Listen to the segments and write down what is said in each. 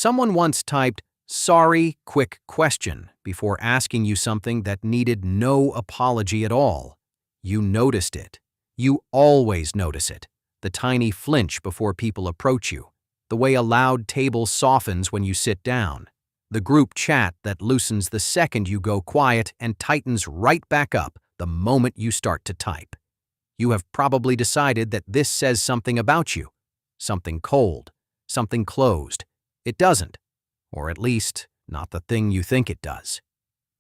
Someone once typed, "Sorry, quick question," before asking you something that needed no apology at all. You noticed it. You always notice it. The tiny flinch before people approach you. The way a loud table softens when you sit down. The group chat that loosens the second you go quiet and tightens right back up the moment you start to type. You have probably decided that this says something about you. Something cold. Something closed. It doesn't. Or at least, not the thing you think it does.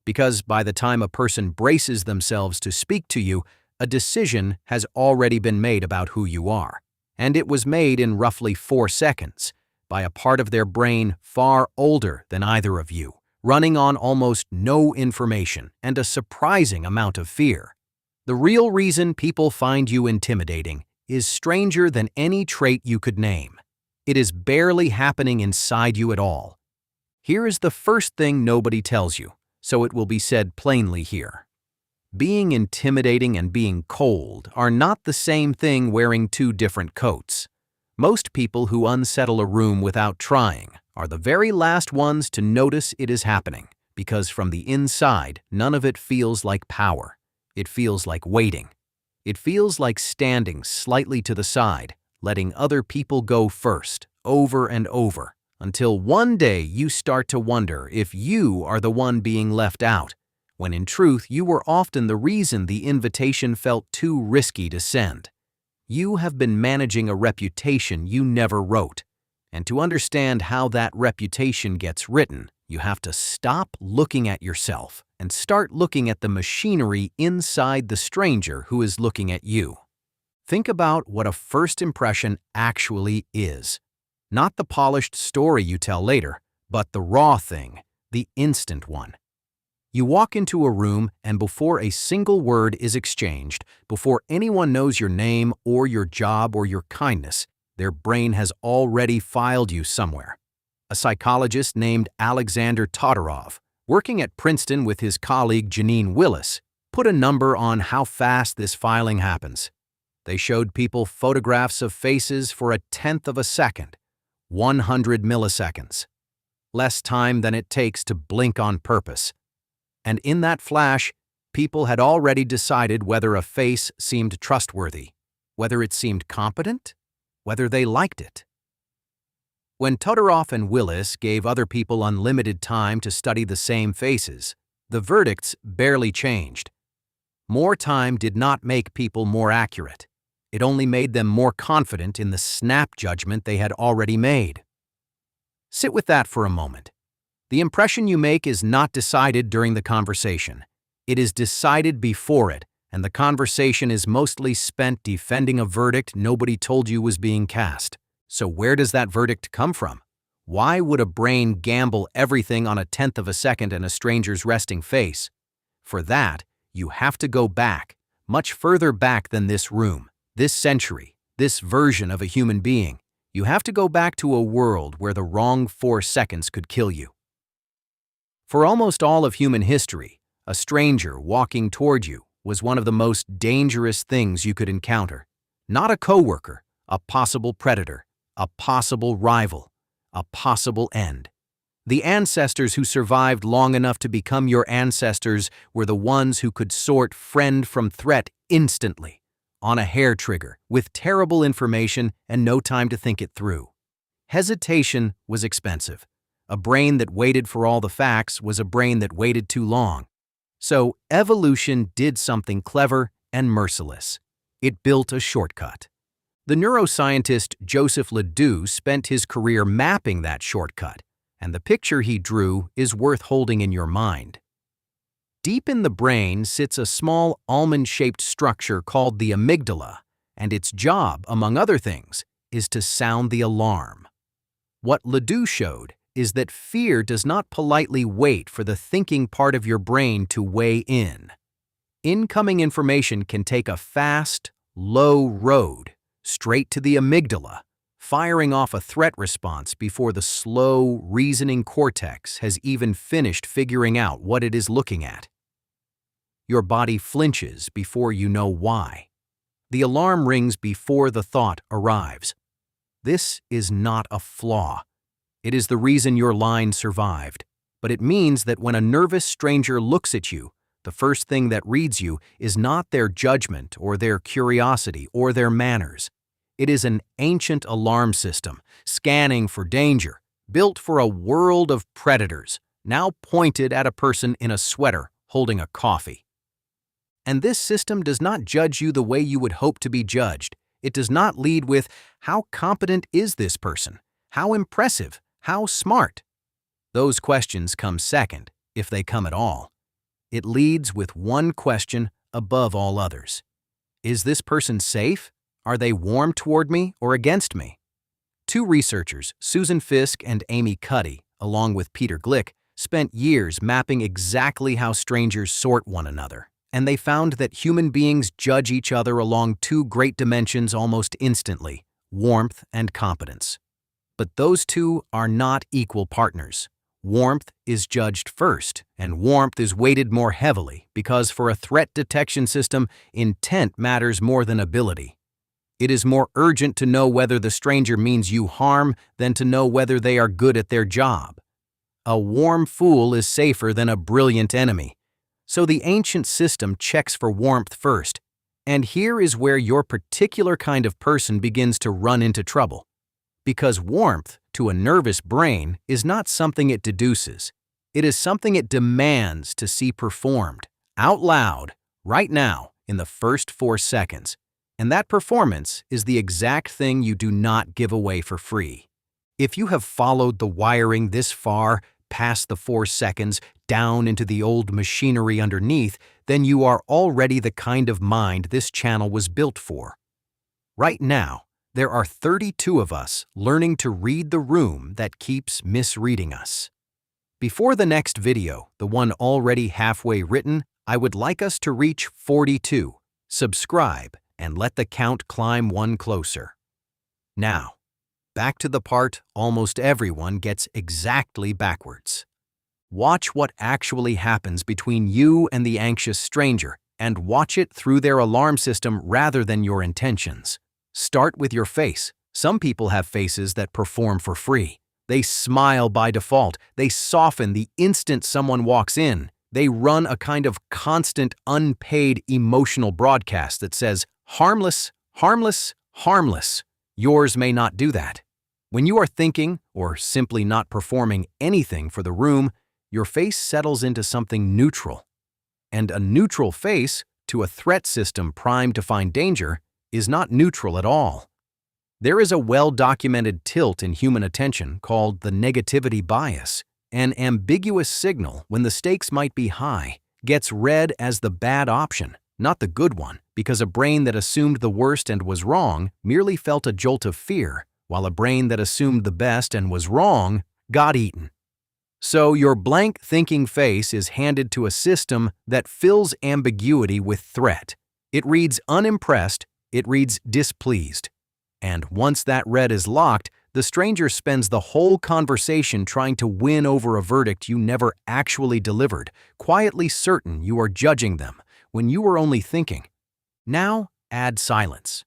Because by the time a person braces themselves to speak to you, a decision has already been made about who you are. And it was made in roughly 4 seconds, by a part of their brain far older than either of you, running on almost no information and a surprising amount of fear. The real reason people find you intimidating is stranger than any trait you could name. It is barely happening inside you at all. Here is the first thing nobody tells you, so it will be said plainly here. Being intimidating and being cold are not the same thing wearing 2 different coats. Most people who unsettle a room without trying are the very last ones to notice it is happening, because from the inside, none of it feels like power. It feels like waiting. It feels like standing slightly to the side, letting other people go first, over and over, until one day you start to wonder if you are the one being left out, when in truth you were often the reason the invitation felt too risky to send. You have been managing a reputation you never wrote, and to understand how that reputation gets written, you have to stop looking at yourself and start looking at the machinery inside the stranger who is looking at you. Think about what a first impression actually is. Not the polished story you tell later, but the raw thing, the instant one. You walk into a room and before a single word is exchanged, before anyone knows your name or your job or your kindness, their brain has already filed you somewhere. A psychologist named Alexander Todorov, working at Princeton with his colleague Janine Willis, put a number on how fast this filing happens. They showed people photographs of faces for 1/10 of a second, 100 milliseconds. Less time than it takes to blink on purpose. And in that flash, people had already decided whether a face seemed trustworthy, whether it seemed competent, whether they liked it. When Todorov and Willis gave other people unlimited time to study the same faces, the verdicts barely changed. More time did not make people more accurate. It only made them more confident in the snap judgment they had already made. Sit with that for a moment. The impression you make is not decided during the conversation. It is decided before it, and the conversation is mostly spent defending a verdict nobody told you was being cast. So where does that verdict come from? Why would a brain gamble everything on 1/10 of a second and a stranger's resting face? For that, you have to go back, much further back than this room, this century, this version of a human being. You have to go back to a world where the wrong 4 seconds could kill you. For almost all of human history, a stranger walking toward you was one of the most dangerous things you could encounter. Not a coworker, a possible predator, a possible rival, a possible end. The ancestors who survived long enough to become your ancestors were the ones who could sort friend from threat instantly, on a hair trigger, with terrible information and no time to think it through. Hesitation was expensive. A brain that waited for all the facts was a brain that waited too long. So evolution did something clever and merciless. It built a shortcut. The neuroscientist Joseph Ledoux spent his career mapping that shortcut, and the picture he drew is worth holding in your mind. Deep in the brain sits a small almond-shaped structure called the amygdala, and its job, among other things, is to sound the alarm. What Ledoux showed is that fear does not politely wait for the thinking part of your brain to weigh in. Incoming information can take a fast, low road straight to the amygdala, firing off a threat response before the slow, reasoning cortex has even finished figuring out what it is looking at. Your body flinches before you know why. The alarm rings before the thought arrives. This is not a flaw. It is the reason your line survived. But it means that when a nervous stranger looks at you, the first thing that reads you is not their judgment or their curiosity or their manners. It is an ancient alarm system, scanning for danger, built for a world of predators, now pointed at a person in a sweater holding a coffee. And this system does not judge you the way you would hope to be judged. It does not lead with, how competent is this person? How impressive? How smart? Those questions come second, if they come at all. It leads with one question above all others. Is this person safe? Are they warm toward me or against me? Two researchers, Susan Fiske and Amy Cuddy, along with Peter Glick, spent years mapping exactly how strangers sort one another, and they found that human beings judge each other along two great dimensions almost instantly: warmth and competence. But those two are not equal partners. Warmth is judged first, and warmth is weighted more heavily because for a threat detection system, intent matters more than ability. It is more urgent to know whether the stranger means you harm than to know whether they are good at their job. A warm fool is safer than a brilliant enemy. So the ancient system checks for warmth first, and here is where your particular kind of person begins to run into trouble. Because warmth, to a nervous brain, is not something it deduces. It is something it demands to see performed, out loud, right now, in the first 4 seconds. And that performance is the exact thing you do not give away for free. If you have followed the wiring this far, past the 4 seconds, down into the old machinery underneath, then you are already the kind of mind this channel was built for. Right now, there are 32 of us learning to read the room that keeps misreading us. Before the next video, the one already halfway written, I would like us to reach 42. Subscribe and let the count climb one closer. Now, back to the part almost everyone gets exactly backwards. Watch what actually happens between you and the anxious stranger, and watch it through their alarm system rather than your intentions. Start with your face. Some people have faces that perform for free. They smile by default. They soften the instant someone walks in. They run a kind of constant, unpaid emotional broadcast that says, harmless, harmless, harmless. Yours may not do that. When you are thinking, or simply not performing anything for the room, your face settles into something neutral. And a neutral face, to a threat system primed to find danger, is not neutral at all. There is a well-documented tilt in human attention called the negativity bias. An ambiguous signal, when the stakes might be high, gets read as the bad option, not the good one, because a brain that assumed the worst and was wrong merely felt a jolt of fear, while a brain that assumed the best and was wrong got eaten. So your blank thinking face is handed to a system that fills ambiguity with threat. It reads unimpressed, it reads displeased. And once that red is locked, the stranger spends the whole conversation trying to win over a verdict you never actually delivered, quietly certain you are judging them when you were only thinking. Now add silence.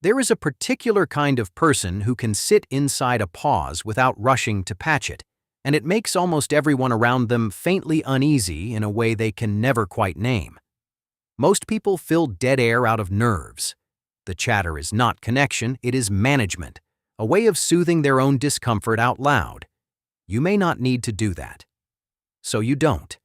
There is a particular kind of person who can sit inside a pause without rushing to patch it, and it makes almost everyone around them faintly uneasy in a way they can never quite name. Most people fill dead air out of nerves. The chatter is not connection, it is management, a way of soothing their own discomfort out loud. You may not need to do that. So you don't.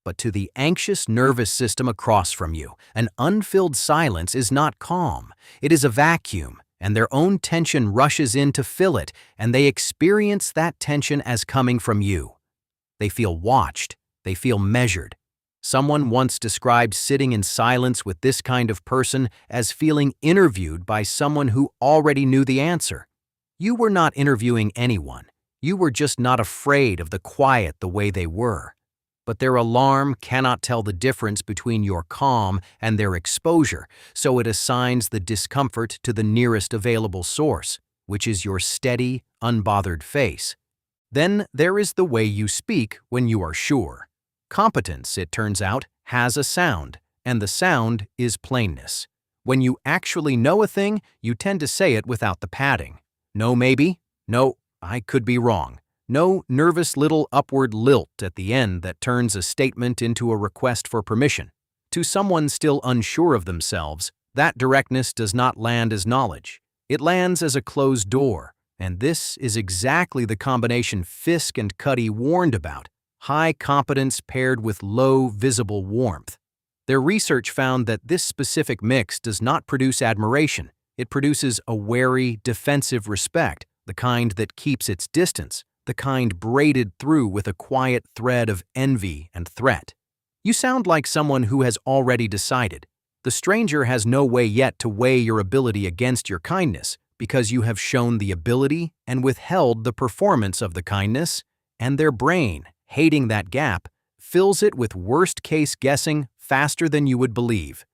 But to the anxious nervous system across from you, an unfilled silence is not calm. It is a vacuum, and their own tension rushes in to fill it, and they experience that tension as coming from you. They feel watched. They feel measured. Someone once described sitting in silence with this kind of person as feeling interviewed by someone who already knew the answer. You were not interviewing anyone. You were just not afraid of the quiet the way they were. But their alarm cannot tell the difference between your calm and their exposure, so it assigns the discomfort to the nearest available source, which is your steady, unbothered face. Then there is the way you speak when you are sure. Competence, it turns out, has a sound, and the sound is plainness. When you actually know a thing, you tend to say it without the padding. No maybe, no I could be wrong. No nervous little upward lilt at the end that turns a statement into a request for permission. To someone still unsure of themselves, that directness does not land as knowledge. It lands as a closed door, and this is exactly the combination Fisk and Cuddy warned about: high competence paired with low visible warmth. Their research found that this specific mix does not produce admiration. It produces a wary, defensive respect, the kind that keeps its distance, the kind braided through with a quiet thread of envy and threat. You sound like someone who has already decided. The stranger has no way yet to weigh your ability against your kindness, because you have shown the ability and withheld the performance of the kindness, and their brain, hating that gap, fills it with worst-case guessing faster than you would believe.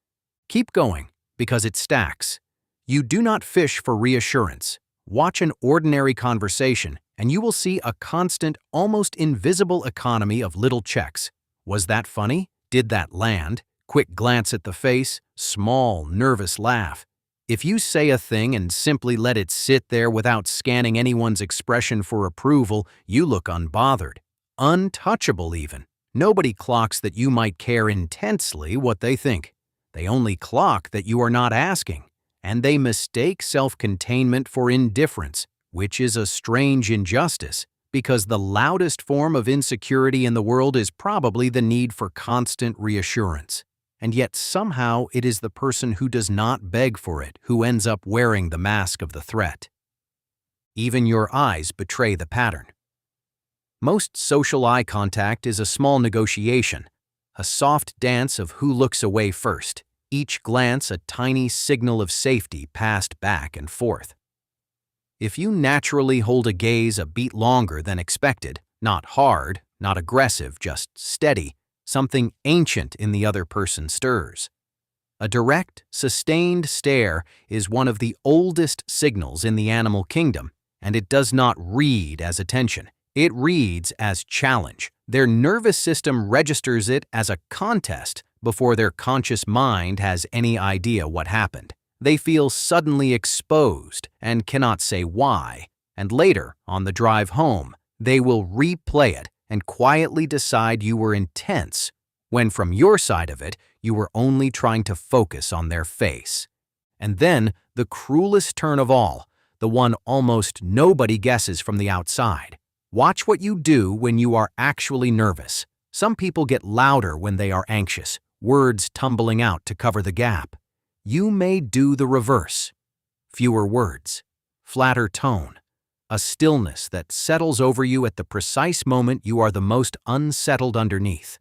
Keep going, because it stacks. You do not fish for reassurance. Watch an ordinary conversation, and you will see a constant, almost invisible economy of little checks. Was that funny? Did that land? Quick glance at the face, small, nervous laugh. If you say a thing and simply let it sit there without scanning anyone's expression for approval, you look unbothered. Untouchable even. Nobody clocks that you might care intensely what they think. They only clock that you are not asking. And they mistake self-containment for indifference, which is a strange injustice, because the loudest form of insecurity in the world is probably the need for constant reassurance. And yet somehow it is the person who does not beg for it who ends up wearing the mask of the threat. Even your eyes betray the pattern. Most social eye contact is a small negotiation, a soft dance of who looks away first, each glance a tiny signal of safety passed back and forth. If you naturally hold a gaze a beat longer than expected, not hard, not aggressive, just steady, something ancient in the other person stirs. A direct, sustained stare is one of the oldest signals in the animal kingdom, and it does not read as attention. It reads as challenge. Their nervous system registers it as a contest before their conscious mind has any idea what happened. They feel suddenly exposed and cannot say why, and later, on the drive home, they will replay it and quietly decide you were intense, when from your side of it, you were only trying to focus on their face. And then, the cruelest turn of all, the one almost nobody guesses from the outside. Watch what you do when you are actually nervous. Some people get louder when they are anxious, words tumbling out to cover the gap. You may do the reverse. Fewer words, flatter tone, a stillness that settles over you at the precise moment you are the most unsettled underneath.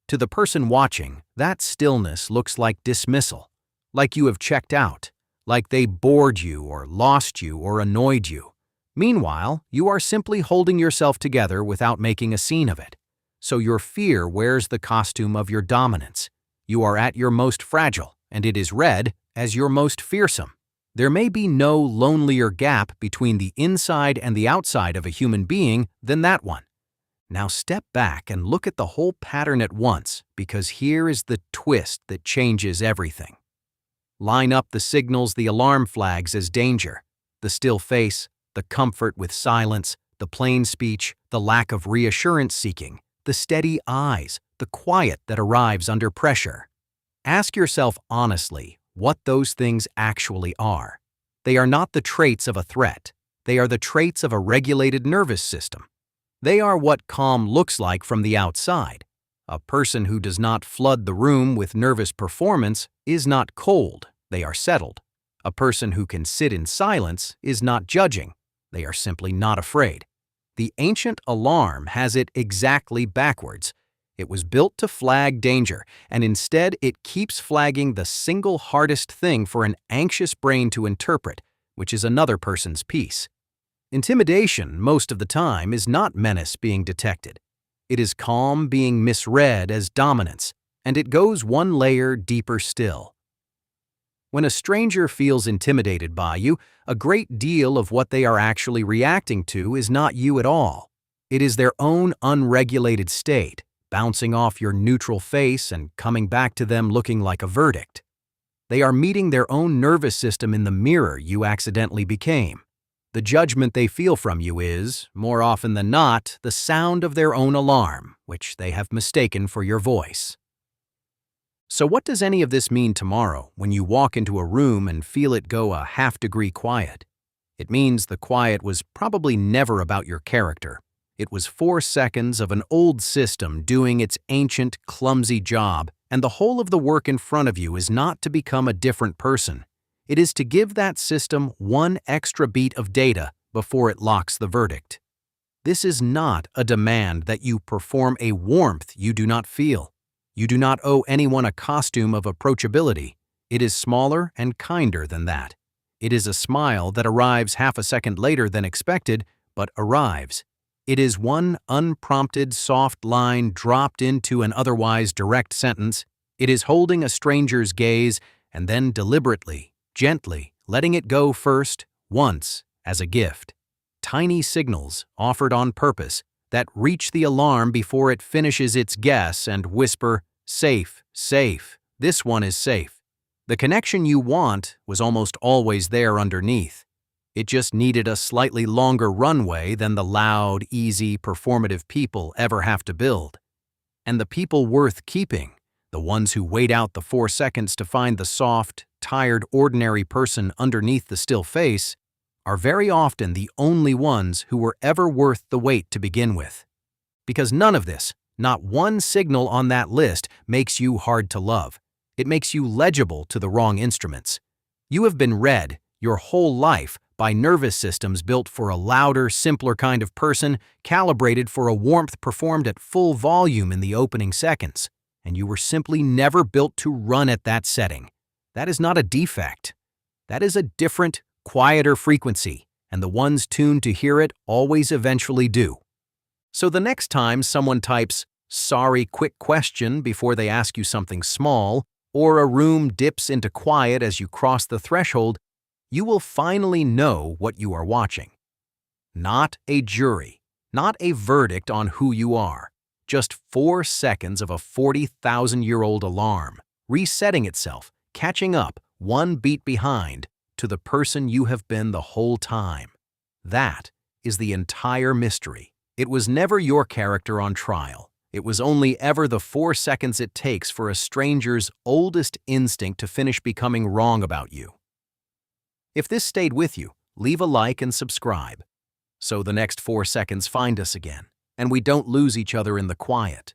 To the person watching, that stillness looks like dismissal, like you have checked out, like they bored you or lost you or annoyed you. Meanwhile, you are simply holding yourself together without making a scene of it. So your fear wears the costume of your dominance. You are at your most fragile, and it is read as your most fearsome. There may be no lonelier gap between the inside and the outside of a human being than that one. Now step back and look at the whole pattern at once, because here is the twist that changes everything. Line up the signals, the alarm flags as danger, the still face, the comfort with silence, the plain speech, the lack of reassurance seeking, the steady eyes, the quiet that arrives under pressure. Ask yourself honestly what those things actually are. They are not the traits of a threat. They are the traits of a regulated nervous system. They are what calm looks like from the outside. A person who does not flood the room with nervous performance is not cold, they are settled. A person who can sit in silence is not judging, they are simply not afraid. The ancient alarm has it exactly backwards. It was built to flag danger, and instead it keeps flagging the single hardest thing for an anxious brain to interpret, which is another person's peace. Intimidation, most of the time, is not menace being detected. It is calm being misread as dominance, and it goes one layer deeper still. When a stranger feels intimidated by you, a great deal of what they are actually reacting to is not you at all. It is their own unregulated state, bouncing off your neutral face and coming back to them looking like a verdict. They are meeting their own nervous system in the mirror you accidentally became. The judgment they feel from you is, more often than not, the sound of their own alarm, which they have mistaken for your voice. So what does any of this mean tomorrow when you walk into a room and feel it go a half-degree quiet? It means the quiet was probably never about your character. It was 4 seconds of an old system doing its ancient, clumsy job, and the whole of the work in front of you is not to become a different person. It is to give that system one extra beat of data before it locks the verdict. This is not a demand that you perform a warmth you do not feel. You do not owe anyone a costume of approachability. It is smaller and kinder than that. It is a smile that arrives half a second later than expected, but arrives. It is one unprompted soft line dropped into an otherwise direct sentence. It is holding a stranger's gaze and then deliberately, gently, letting it go first, once, as a gift. Tiny signals, offered on purpose, that reach the alarm before it finishes its guess and whisper, "Safe, safe, this one is safe." The connection you want was almost always there underneath. It just needed a slightly longer runway than the loud, easy, performative people ever have to build. And the people worth keeping, the ones who wait out the 4 seconds to find the soft, tired, ordinary person underneath the still face, are very often the only ones who were ever worth the wait to begin with. Because none of this, not one signal on that list, makes you hard to love. It makes you legible to the wrong instruments. You have been read, your whole life, by nervous systems built for a louder, simpler kind of person, calibrated for a warmth performed at full volume in the opening seconds, and you were simply never built to run at that setting. That is not a defect. That is a different, quieter frequency, and the ones tuned to hear it always eventually do. So the next time someone types, "Sorry, quick question," before they ask you something small, or a room dips into quiet as you cross the threshold, you will finally know what you are watching. Not a jury, not a verdict on who you are, just 4 seconds of a 40,000-year-old alarm, resetting itself, catching up, one beat behind, to the person you have been the whole time. That is the entire mystery. It was never your character on trial. It was only ever the 4 seconds it takes for a stranger's oldest instinct to finish becoming wrong about you. If this stayed with you, leave a like and subscribe, so the next 4 seconds find us again, and we don't lose each other in the quiet.